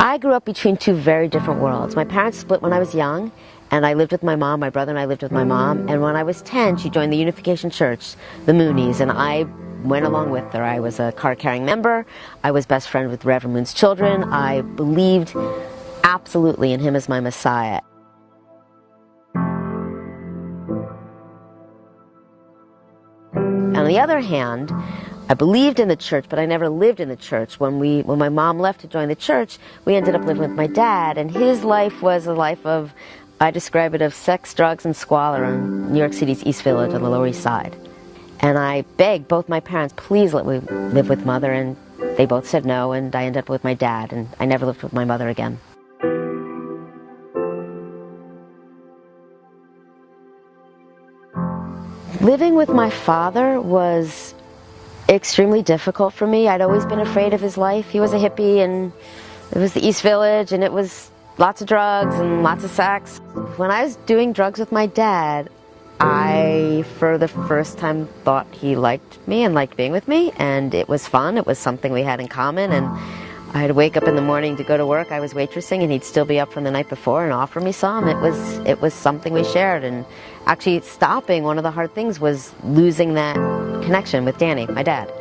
I grew up between two very different worlds. My parents split when I was young, and I lived with my mom. My brother and I lived with my mom. And when I was 10, she joined the Unification Church, the Moonies, and I went along with her. I was a card-carrying member. I was best friend with Reverend Moon's children. I believed absolutely in him as my Messiah. On the other hand, I believed in the church, but I never lived in the church. When my mom left to join the church, we ended up living with my dad, and his life was a life of, I describe it, of sex, drugs, and squalor in New York City's East Village on the Lower East Side. And I begged both my parents, please let me live with Mother, and they both said no, and I ended up with my dad, and I never lived with my mother again. Living with my father was extremely difficult for me. I'd always been afraid of his life. He was a hippie, and it was the East Village, and it was lots of drugs and lots of sex. When I was doing drugs with my dad, I, for the first time, thought he liked me and liked being with me, and it was fun. It was something we had in common, and I'd wake up in the morning to go to work. I was waitressing, and he'd still be up from the night before and offer me some. It was something we shared, and actually stopping, one of the hard things was losing that connection with Danny, my dad.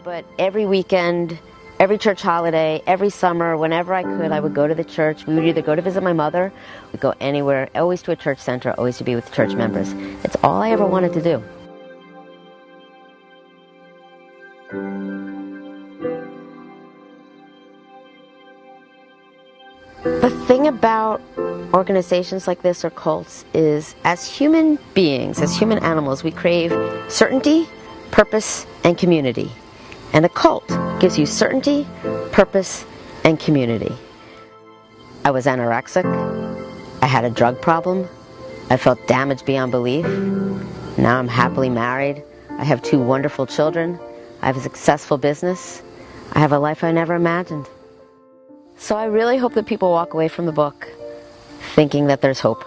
But every weekend, every church holiday, every summer, whenever I could, I would go to the church. We would either go to visit my mother, we'd go anywhere, always to a church center, always to be with church members. It's all I ever wanted to do. The thing about organizations like this or cults is, as human beings, as human animals, we crave certainty, purpose, and community. And a cult gives you certainty, purpose, and community. I was anorexic. I had a drug problem. I felt damaged beyond belief. Now I'm happily married. I have 2 wonderful children. I have a successful business. I have a life I never imagined. So I really hope that people walk away from the book thinking that there's hope,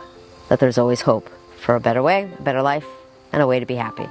that there's always hope for a better way, a better life, and a way to be happy.